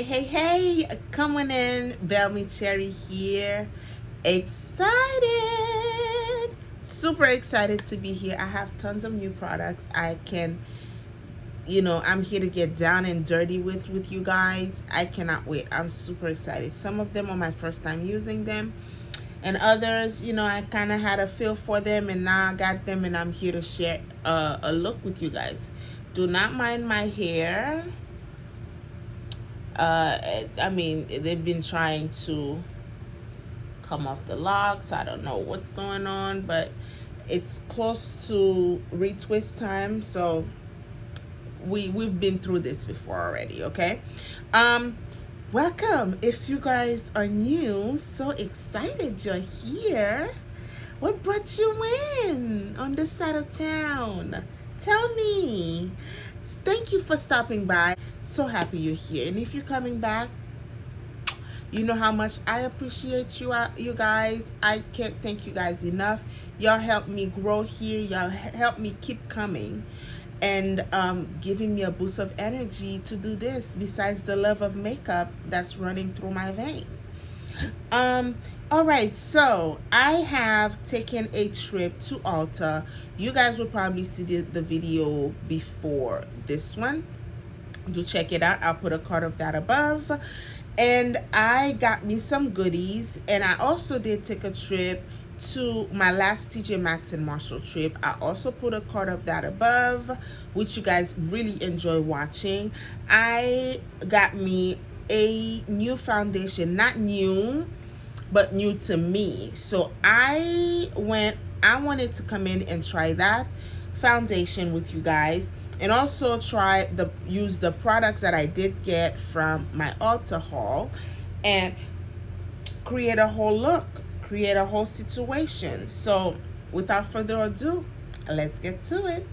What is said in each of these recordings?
Hey, coming in, Bellmy Cherry here. Excited, super excited to be here. I have tons of new products. I can, I'm here to get down and dirty with you guys. I cannot wait. I'm super excited. Some of them are my first time using them, and others, I kind of had a feel for them, and now I got them, and I'm here to share a look with you guys. Do not mind my hair. I mean, they've been trying to come off the locks. I don't know what's going on, but it's close to retwist time, so we've been through this before already. Okay, welcome. If you guys are new, so excited you're here. What brought you in on this side of town? Tell me. Thank you for stopping by. So happy you're here. And if you're coming back, you know how much I appreciate you guys. I can't thank you guys enough. Y'all help me grow here. Y'all help me keep coming and giving me a boost of energy to do this, besides the love of makeup that's running through my vein. All right, so I have taken a trip to Ulta. You guys will probably see the video before this one. Do check it out. I'll put a card of that above. And I got me some goodies, and I also did take a trip to my last TJ Maxx and Marshall trip. I also put a card of that above, which you guys really enjoy watching. I got me a new foundation, not new, but new to me. So I wanted to come in and try that foundation with you guys, and also use the products that I did get from my Ulta haul and create a whole look, create a whole situation. So without further ado, let's get to it.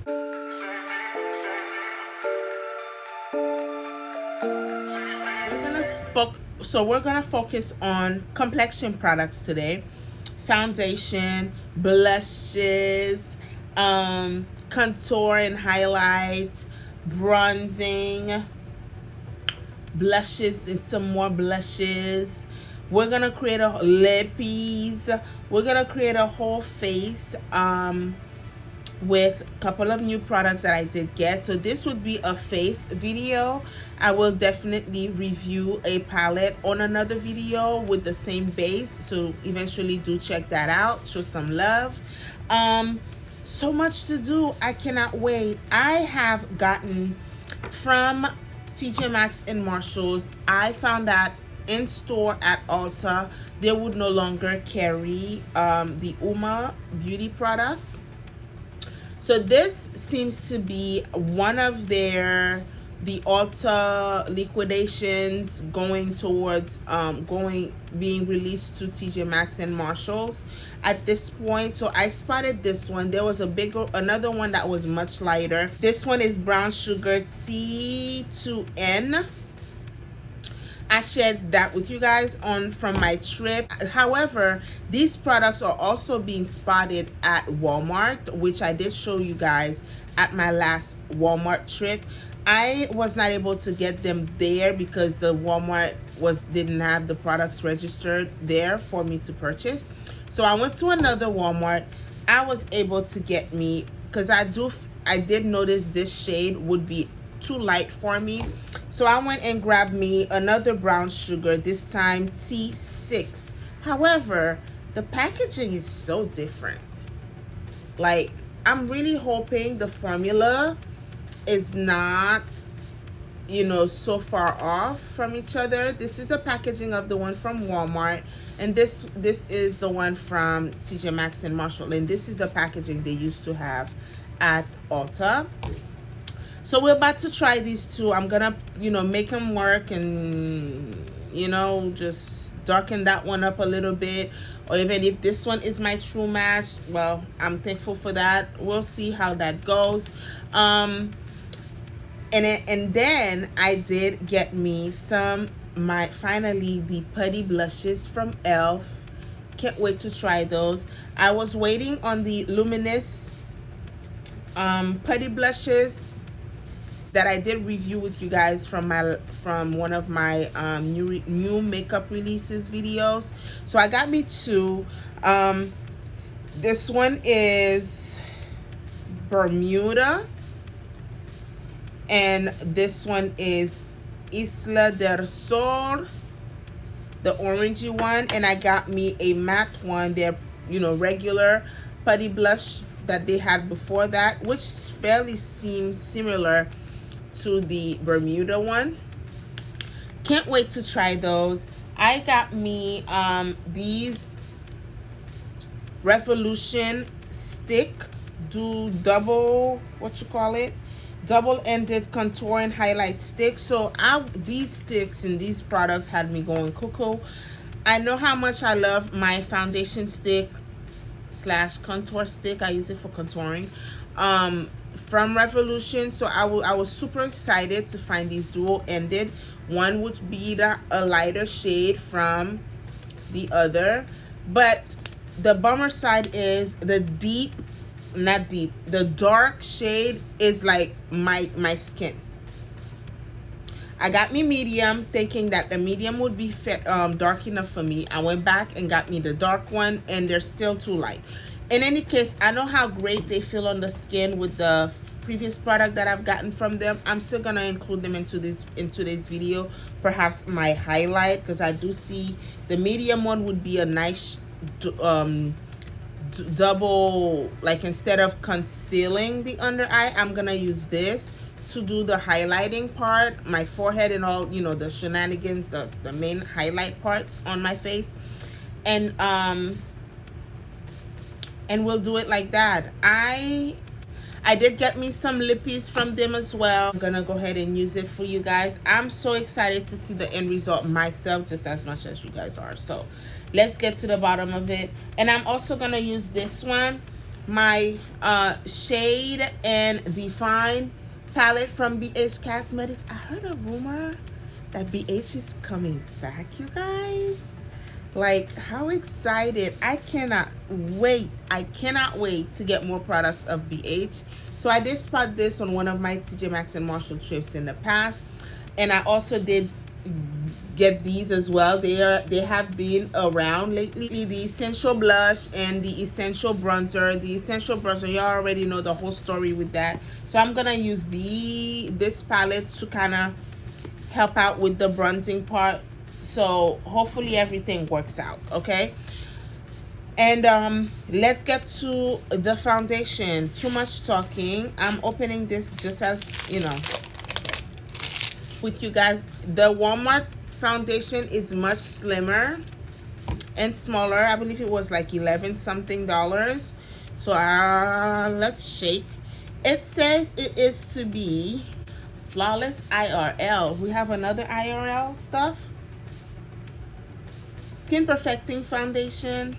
We're gonna focus on complexion products today. Foundation, blushes, contour and highlight, bronzing, blushes, and some more blushes. We're gonna create a lippies. We're gonna create a whole face with a couple of new products that I did get. So this would be a face video. I will definitely review a palette on another video with the same base, so eventually do check that out. Show some love. So much to do. I cannot wait. I have gotten from TJ Maxx and Marshalls. I found that in store at Ulta they would no longer carry the Uma beauty products. So this seems to be one of the Ulta liquidations going towards being released to TJ Maxx and Marshalls at this point. So I spotted this one. There was another one that was much lighter. This one is brown sugar T2N. I shared that with you guys from my trip. However, these products are also being spotted at Walmart, which I did show you guys at my last Walmart trip. I was not able to get them there because the Walmart didn't have the products registered there for me to purchase. So I went to another Walmart. I was able to get me, because I did notice this shade would be too light for me. So I went and grabbed me another brown sugar, this time T6. However, the packaging is so different. Like, I'm really hoping the formula is not, so far off from each other. This is the packaging of the one from Walmart, and this is the one from TJ Maxx and Marshall, and this is the packaging they used to have at Ulta. So we're about to try these two. I'm gonna, make them work and, just darken that one up a little bit. Or even if this one is my true match, well, I'm thankful for that. We'll see how that goes. And then I did get me finally the Putty Blushes from e.l.f. Can't wait to try those. I was waiting on the Luminous Putty Blushes, that I did review with you guys from one of my new makeup releases videos. So I got me two. This one is Bermuda, and this one is Isla del Sol, the orangey one. And I got me a matte one. They're, you know, regular putty blush that they had before that, which fairly seems similar to the Bermuda one. Can't wait to try those. I got me these Revolution stick, do double, what you call it, double-ended contour and highlight stick. So these sticks and these products had me going cuckoo. I know how much I love my foundation stick slash contour stick. I use it for contouring from Revolution. So I was super excited to find these dual-ended. One would be a lighter shade from the other, but the bummer side is the dark shade is like my skin. I got me medium, thinking that the medium would be dark enough for me. I went back and got me the dark one, and they're still too light. In any case, I know how great they feel on the skin with the previous product that I've gotten from them. I'm still gonna include them into today's video, perhaps my highlight, because I do see the medium one would be a nice double, like instead of concealing the under eye, I'm gonna use this to do the highlighting part, my forehead and all, you know, the shenanigans, the main highlight parts on my face. And we'll do it like that. I did get me some lippies from them as well. I'm gonna go ahead and use it for you guys. I'm so excited to see the end result myself, just as much as you guys are. So let's get to the bottom of it. And I'm also gonna use this one, my Shade and Define palette from BH Cosmetics. I heard a rumor that BH is coming back, you guys. Like, how excited. I cannot wait to get more products of BH. So I did spot this on one of my TJ Maxx and Marshall trips in the past, and I also did get these as well. They have been around lately. The Essential Blush and the Essential Bronzer. The Essential Bronzer, y'all already know the whole story with that. So I'm gonna use this palette to kind of help out with the bronzing part. So hopefully everything works out, okay? And let's get to the foundation. Too much talking. I'm opening this just as, you know, with you guys. The Walmart foundation is much slimmer and smaller. I believe it was like 11 something dollars. So let's shake. It says it is to be flawless IRL. We have another IRL stuff. Skin Perfecting Foundation.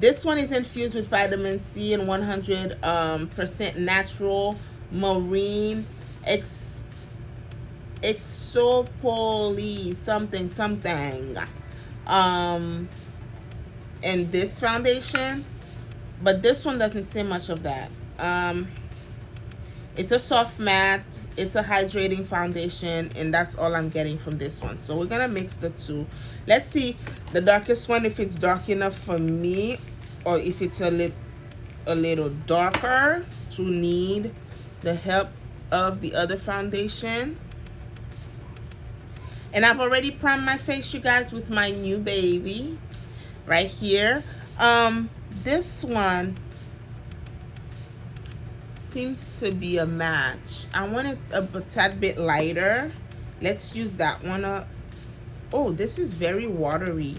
This one is infused with vitamin C and 100% natural marine exopoly something in this foundation, but this one doesn't say much of that. It's a soft matte, it's a hydrating foundation, and that's all I'm getting from this one. So we're gonna mix the two. Let's see the darkest one, if it's dark enough for me, or if it's a little darker to need the help of the other foundation. And I've already primed my face, you guys, with my new baby right here. This one seems to be a match. I want it a tad bit lighter. Let's use that one up. Oh, this is very watery.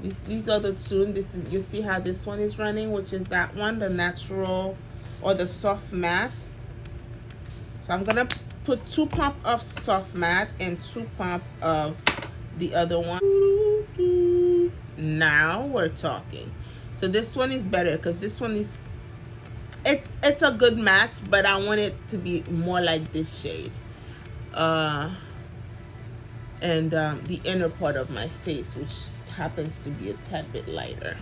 These are the two. This is, you see how this one is running, which is that one, the natural or the soft matte. So I'm gonna put 2 pump of soft matte and 2 pump of the other one. Now we're talking. So this one is better because this one is, it's a good match, but I want it to be more like this shade. And the inner part of my face, which happens to be a tad bit lighter.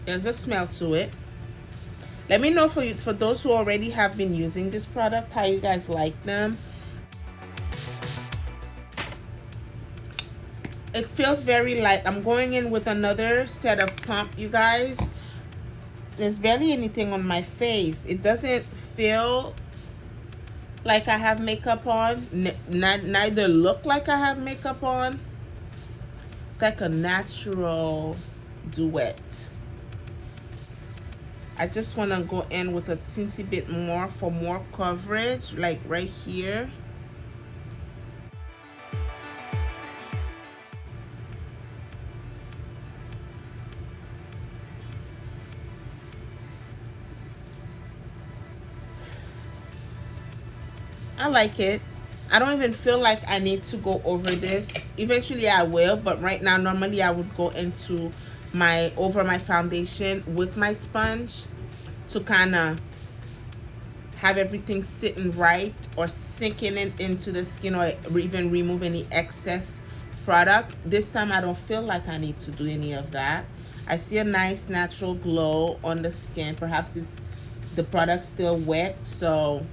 There's a smell to it. Let me know for those who already have been using this product, how you guys like them. It feels very light. I'm going in with another set of pump, you guys. There's barely anything on my face. It doesn't feel like I have makeup on, neither look like I have makeup on. It's like a natural duet. I just want to go in with a teensy bit more for more coverage, like right here. I like it. I don't even feel like I need to go over this. Eventually I will, but right now normally I would go into over my foundation with my sponge to kind of have everything sitting right, or sinking it into the skin, or even remove any excess product. This time I don't feel like I need to do any of that. I see a nice natural glow on the skin. Perhaps it's the product still wet, so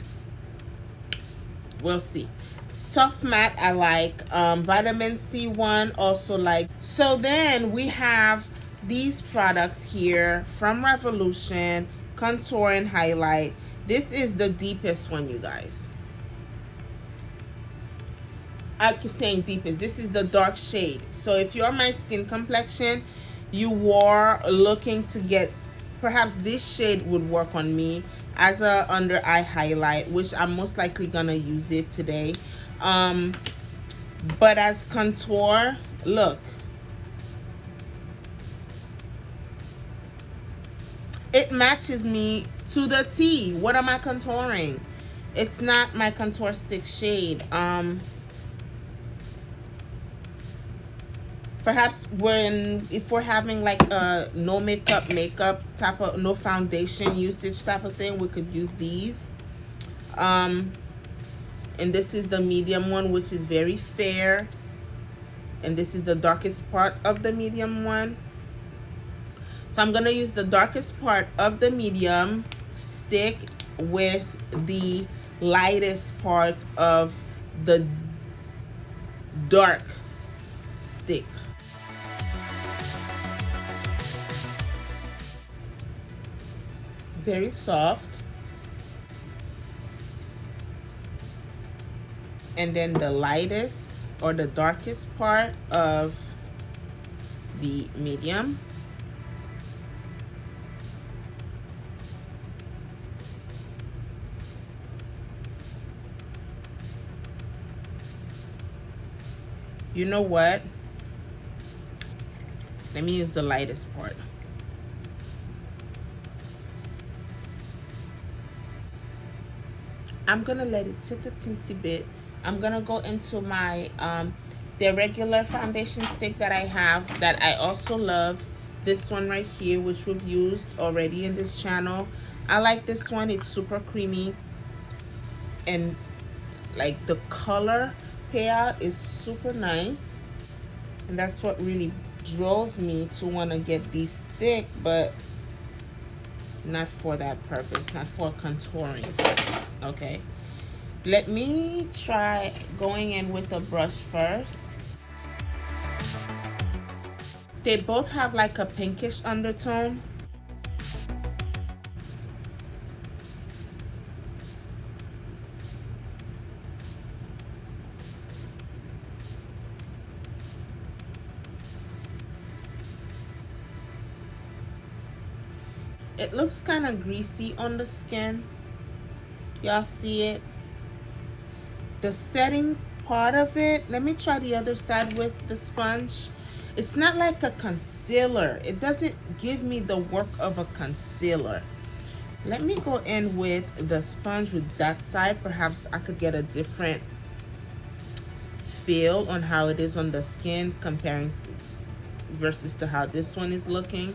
we'll see. Soft matte I like. Vitamin C one also like. So then we have these products here from Revolution, contour and highlight. This is the deepest one, you guys. I keep saying deepest. This is the dark shade. So if you're my skin complexion, you are looking to get, perhaps this shade would work on me as a under eye highlight, which I'm most likely gonna use it today. But as contour, look, it matches me to the T. What am I contouring? It's not my contour stick shade. Perhaps if we're having like a no makeup type of, no foundation usage type of thing, we could use these. And this is the medium one, which is very fair, and this is the darkest part of the medium one. So I'm gonna use the darkest part of the medium stick with the lightest part of the dark stick. Very soft. And then the lightest or the darkest part of the medium. You know what? Let me use the lightest part. I'm gonna let it sit a teensy bit. I'm gonna go into my the regular foundation stick that I have, that I also love. This one right here, which we've used already in this channel. I like this one. It's super creamy, and like the color payout is super nice, and that's what really drove me to want to get this stick, but not for that purpose, not for contouring purpose. Okay, let me try going in with the brush first. They both have like a pinkish undertone. It looks kind of greasy on the skin. Y'all see it? The setting part of it, let me try the other side with the sponge. It's not like a concealer. It doesn't give me the work of a concealer. Let me go in with the sponge with that side. Perhaps I could get a different feel on how it is on the skin, comparing versus to how this one is looking.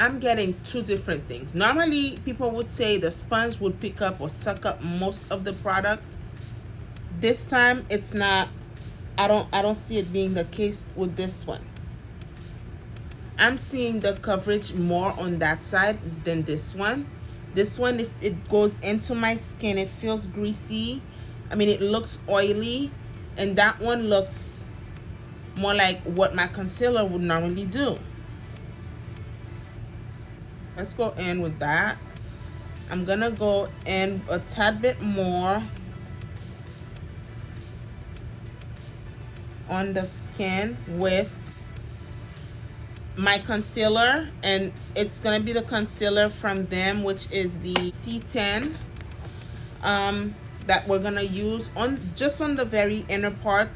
I'm getting two different things. Normally, people would say the sponge would pick up or suck up most of the product. This time, it's not I don't see it being the case with this one. I'm seeing the coverage more on that side than this one. This one, if it goes into my skin, it feels greasy. I mean, it looks oily, and that one looks more like what my concealer would normally do. Let's go in with that. I'm gonna go in a tad bit more on the skin with my concealer, and it's gonna be the concealer from them, which is the C10 that we're gonna use on just on the very inner part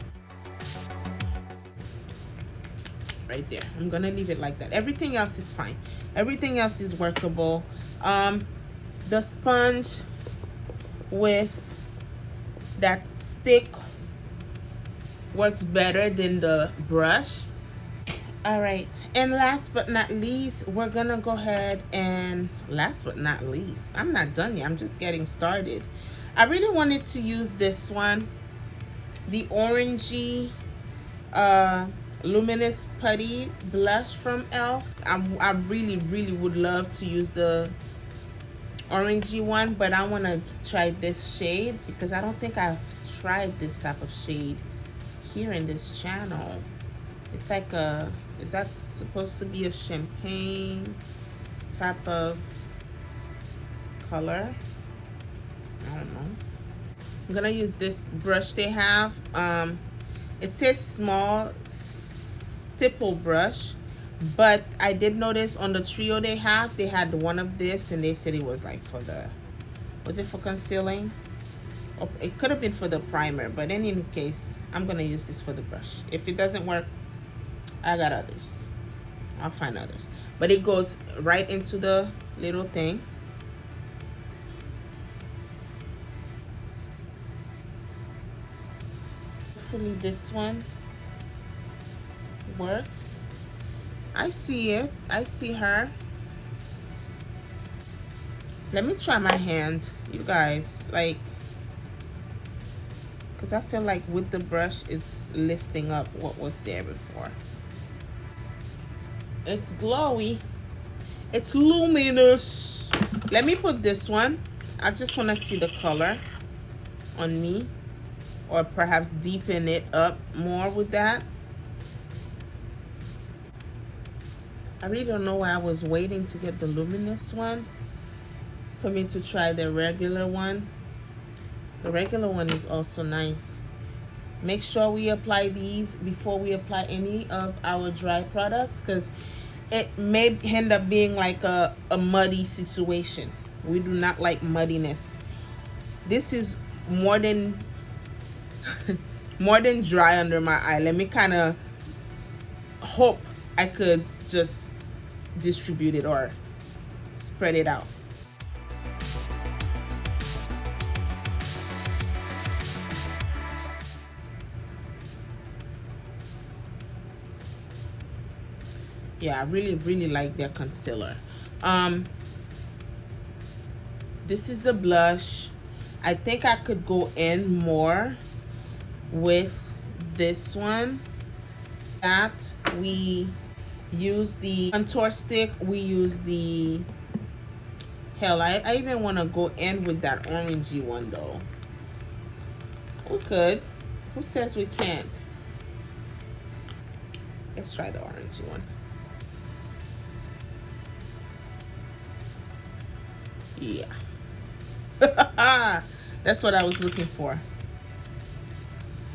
right there. I'm gonna leave it like that. Everything else is fine. Everything else is workable. The sponge with that stick works better than the brush. All right, and last but not least, we're gonna go ahead and last but not least, I'm not done yet, I'm just getting started. I really wanted to use this one, the orangey Luminous Putty Blush from e.l.f. I really would love to use the orangey one, but I want to try this shade because I don't think I've tried this type of shade here in this channel. It's like a, is that supposed to be a champagne type of color? I don't know. I'm gonna use this brush they have. It says small stipple brush, but I did notice on the trio they have, they had one of this, and they said it was like for the, was it for concealing? Or it could have been for the primer, but in any case, I'm gonna use this for the brush. If it doesn't work, I got others. I'll find others. But it goes right into the little thing. Hopefully this one works. I see it. I see her. Let me try my hand, you guys. Like, because I feel like with the brush, it's lifting up what was there before. It's glowy. It's luminous. Let me put this one. I just want to see the color on me, or perhaps deepen it up more with that. I really don't know why I was waiting to get the luminous one for me to try the regular one. The regular one is also nice. Make sure we apply these before we apply any of our dry products, because it may end up being like a muddy situation. We do not like muddiness. This is more than more than dry under my eye. Let me kind of hope I could just distribute it or spread it out. Yeah, I really like their concealer. This is the blush. I think I could go in more with this one. That we use the contour stick, we use the, hell, I even want to go in with that orangey one though. We could. Who says we can't? Let's try the orangey one. Yeah. That's what I was looking for.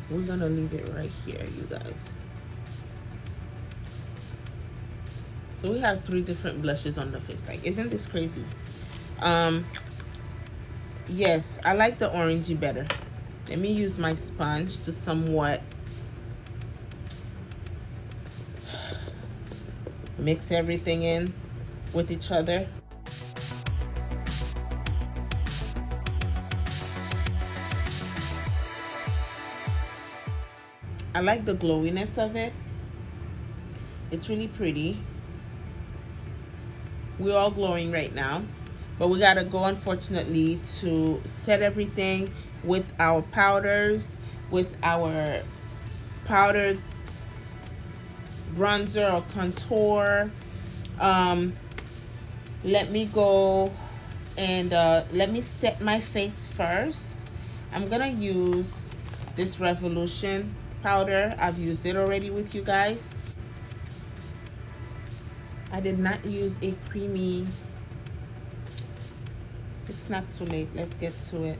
We're gonna leave it right here, you guys. So we have 3 different blushes on the face. Like, isn't this crazy? Yes, I like the orangey better. Let me use my sponge to somewhat mix everything in with each other. I like the glowiness of it. It's really pretty. We're all glowing right now, but we gotta go, unfortunately, to set everything with our powders, with our powdered bronzer or contour. Let me go and let me set my face first. I'm gonna use this Revolution powder. I've used it already with you guys. I did not use a creamy. It's not too late. Let's get to it.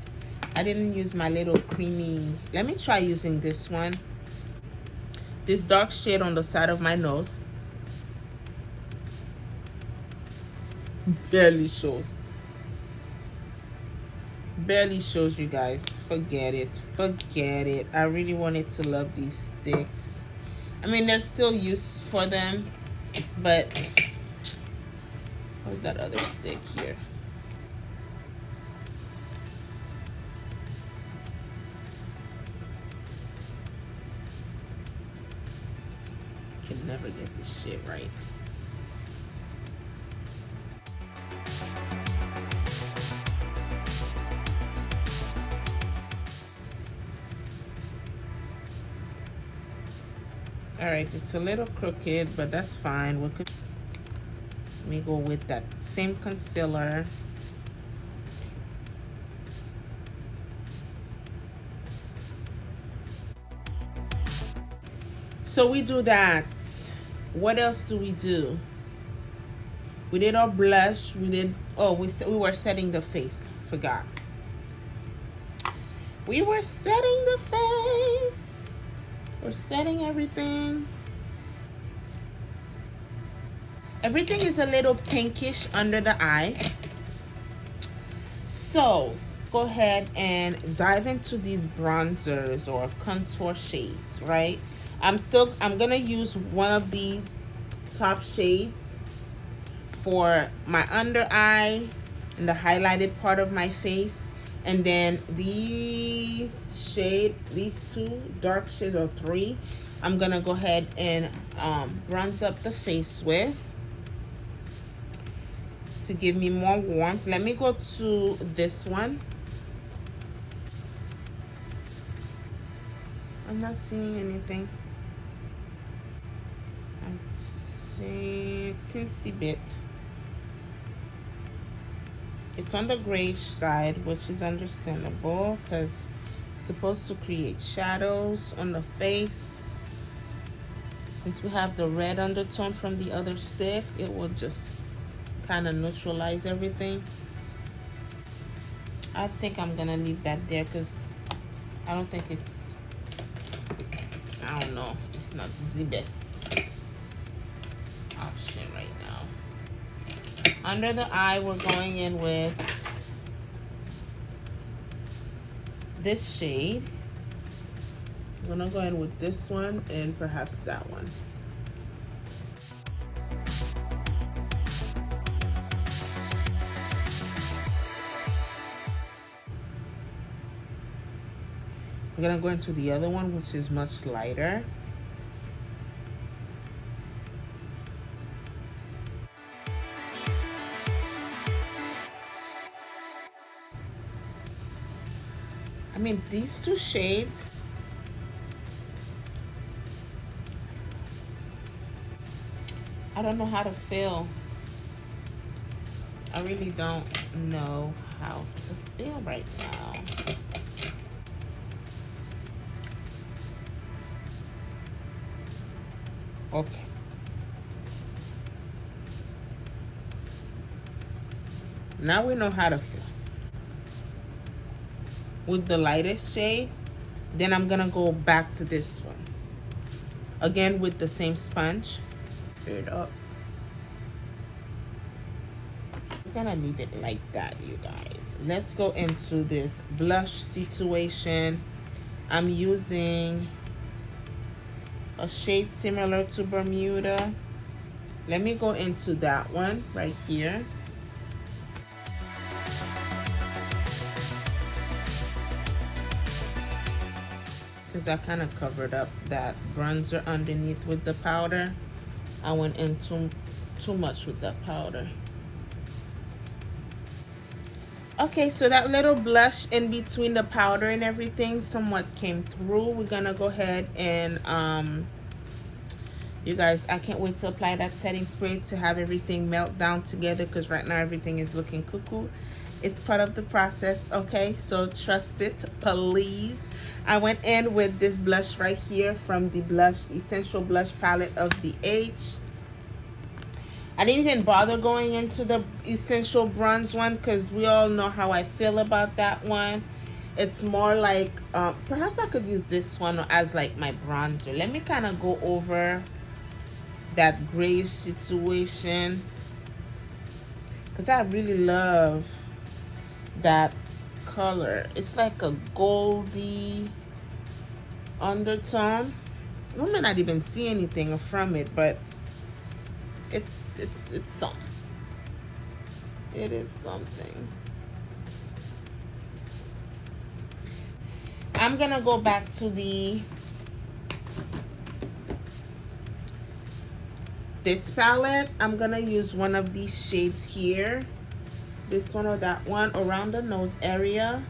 I didn't use my little creamy. Let me try using this one. This dark shade on the side of my nose. Barely shows. Barely shows, you guys. Forget it. Forget it. I really wanted to love these sticks. I mean, there's still use for them, but where's that other stick here? Can never get this shit right. All right, it's a little crooked, but that's fine. Let me go with that same concealer. So we do that. What else do we do? We did our blush. We did, oh, we were setting the face. Forgot. We were setting the face. We're setting everything. Everything is a little pinkish under the eye. So go ahead and dive into these bronzers or contour shades, right? I'm gonna use one of these top shades for my under eye and the highlighted part of my face, and then these two dark shades, or three, I'm gonna go ahead and bronze up the face with to give me more warmth. Let me go to this one. I'm not seeing anything. I'm seeing a teensy bit. It's on the grayish side, which is understandable because it's supposed to create shadows on the face. Since we have the red undertone from the other stick, it will just kind of neutralize everything. I think I'm gonna leave that there because I don't think it's, I don't know, it's not the best option right now. Under the eye, we're going in with this shade. I'm gonna go in with this one and perhaps that one. I'm gonna go into the other one, which is much lighter. I mean, these two shades, I don't know how to feel. I really don't know how to feel right now. Okay. Now we know how to feel. With the lightest shade, then I'm gonna go back to this one. Again with the same sponge. It up. We're gonna leave it like that, you guys. Let's go into this blush situation. I'm using a shade similar to Bermuda. Let me go into that one right here. Because I kind of covered up that bronzer underneath with the powder. I went in too much with that powder. Okay, so that little blush in between the powder and everything somewhat came through. We're gonna go ahead and you guys, I can't wait to apply that setting spray to have everything melt down together, because right now everything is looking cuckoo. It's part of the process, okay? So trust it, please. I went in with this blush right here from the Essential Blush palette of BH. I didn't even bother going into the Essential Bronze one, because we all know how I feel about that one. It's more like, perhaps I could use this one as like my bronzer. Let me kind of go over that grayish situation, because I really love that color. It's like a goldy undertone. We may not even see anything from it, but it's something. It is something. I'm gonna go back to this palette. I'm gonna use one of these shades here, this one or that one, around the nose area.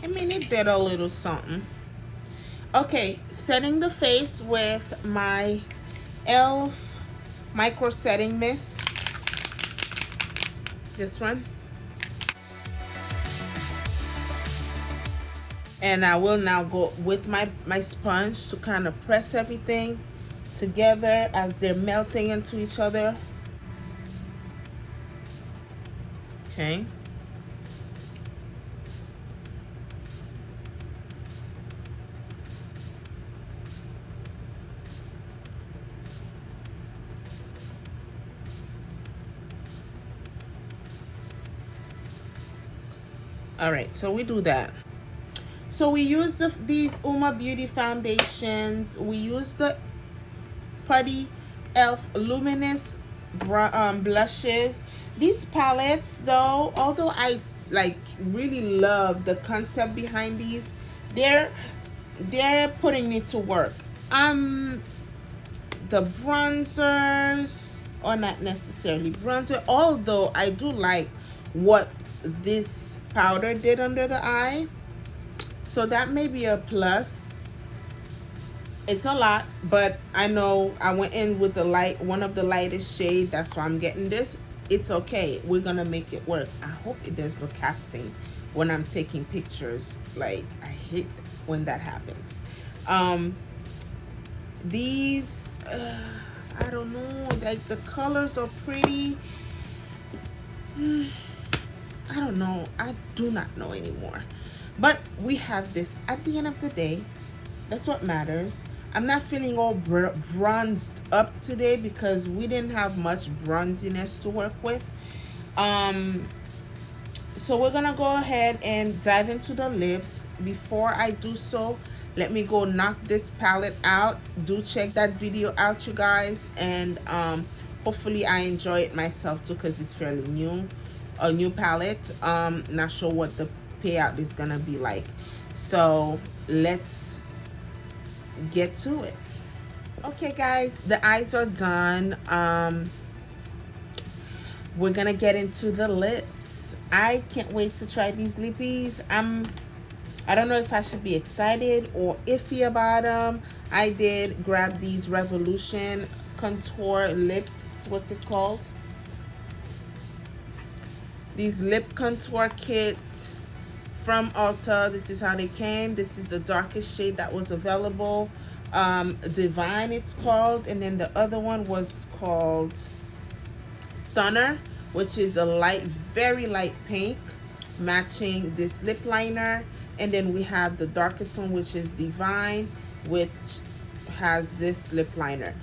I mean, it did a little something. Okay, setting the face with my e.l.f. micro setting mist, this one. And I will now go with my sponge to kind of press everything together as they're melting into each other. Okay. All right, so we do that. So we use these Uma Beauty foundations. We use the Putty e.l.f. Luminous blushes. These palettes, though, although I like really love the concept behind these, they're putting me to work. The bronzers, or not necessarily bronzer, although I do like what this powder did under the eye, so that may be a plus. It's a lot, but I know I went in with the light, one of the lightest shade, that's why I'm getting this. It's okay, we're gonna make it work. I hope there's no casting when I'm taking pictures. Like, I hate when that happens. These I don't know, like the colors are pretty. I don't know, I do not know anymore, but we have this. At the end of the day, that's what matters. I'm not feeling all bronzed up today because we didn't have much bronziness to work with. So we're gonna go ahead and dive into the lips. Before I do so, let me go knock this palette out. Do check that video out, you guys, and hopefully I enjoy it myself too, because it's fairly new, a new palette. Not sure what the payout is gonna be like, so let's get to it. Okay guys, the eyes are done. We're gonna get into the lips. I can't wait to try these lippies. I don't know if I should be excited or iffy about them. I did grab these Revolution contour lips, what's it called, these lip contour kits from Ulta. This is how they came. This is the darkest shade that was available. Divine it's called, and then the other one was called Stunner, which is a light, very light pink, matching this lip liner. And then we have the darkest one, which is Divine, which has this lip liner.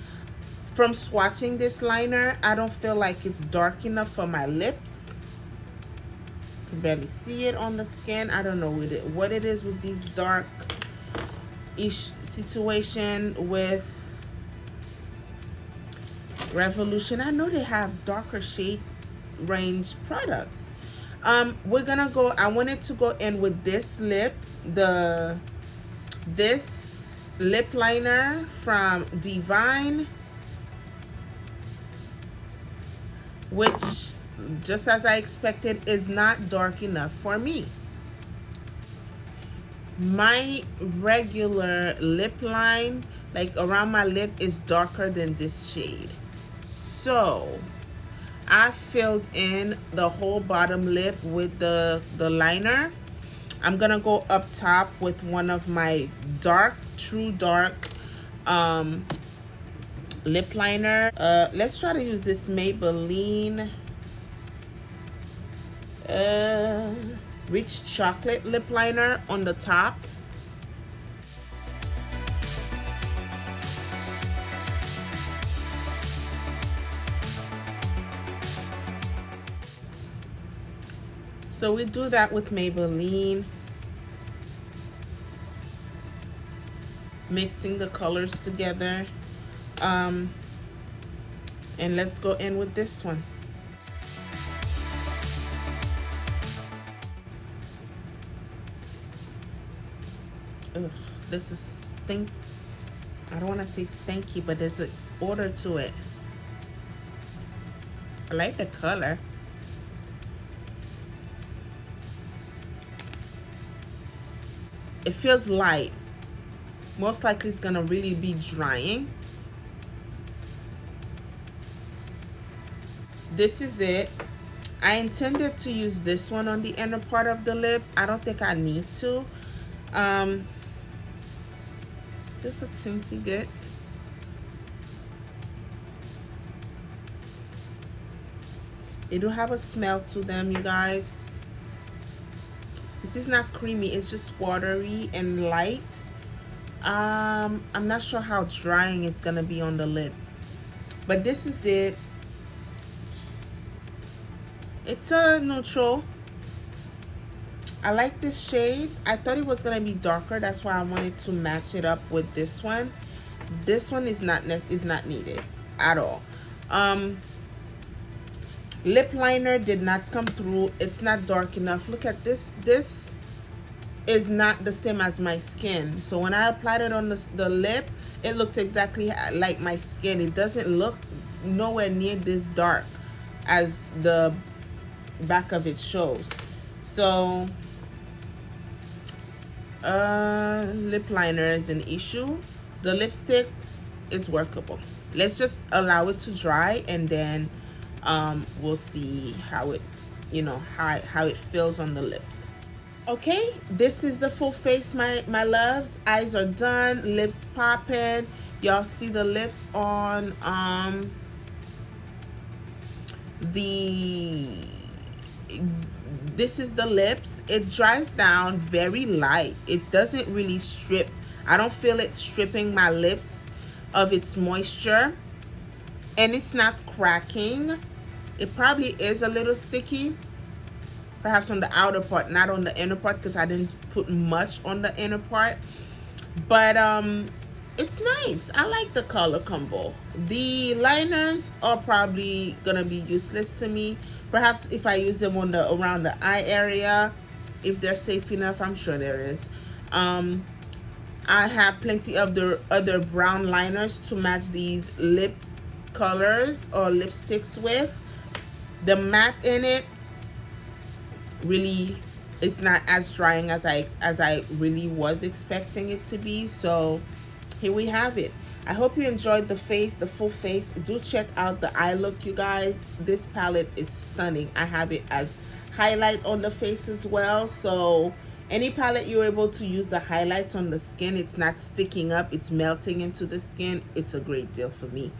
From swatching this liner, I don't feel like it's dark enough for my lips. You can barely see it on the skin. I don't know what it is with these dark-ish situation with Revolution. I know they have darker shade range products. We're gonna go, I wanted to go in with this lip, the this lip liner from Divine, which, just as I expected, is not dark enough for me. My regular lip line, like around my lip, is darker than this shade. So I filled in the whole bottom lip with the liner. I'm gonna go up top with one of my dark, true dark lip liner. Let's try to use this Maybelline Rich Chocolate lip liner on the top. So we do that with Maybelline, mixing the colors together. And let's go in with this one. Ugh, this is stink. I don't want to say stinky, but there's an order to it. I like the color. It feels light. Most likely it's gonna really be drying. This is it. I intended to use this one on the inner part of the lip. I don't think I need to. This looks teensy good. They do have a smell to them, you guys. This is not creamy, it's just watery and light. I'm not sure how drying it's gonna be on the lip, but this is it. It's a neutral. I like this shade. I thought it was gonna be darker, that's why I wanted to match it up with this one. This one is not needed at all. Lip liner did not come through. It's not dark enough. Look at this. This is not the same as my skin. So when I applied it on the lip, it looks exactly like my skin. It doesn't look nowhere near this dark as the back of it shows. So lip liner is an issue. The lipstick is workable. Let's just allow it to dry, and then we'll see how it, how it feels on the lips. Okay, this is the full face, my loves. Eyes are done, lips popping. Y'all see the lips on this is the lips. It dries down very light. It doesn't really strip. I don't feel it stripping my lips of its moisture, and it's not cracking. It probably is a little sticky, perhaps on the outer part, not on the inner part, because I didn't put much on the inner part. But it's nice. I like the color combo. The liners are probably gonna be useless to me. Perhaps if I use them on around the eye area, if they're safe enough. I'm sure there is. I have plenty of the other brown liners to match these lip colors or lipsticks with. The matte in it really, it's not as drying as I really was expecting it to be. So here we have it. I hope you enjoyed the full face. Do check out the eye look, you guys. This palette is stunning. I have it as highlight on the face as well. So any palette you're able to use the highlights on the skin, it's not sticking up, it's melting into the skin. It's a great deal for me.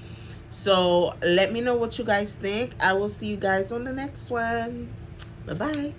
So let me know what you guys think. I will see you guys on the next one. Bye-bye.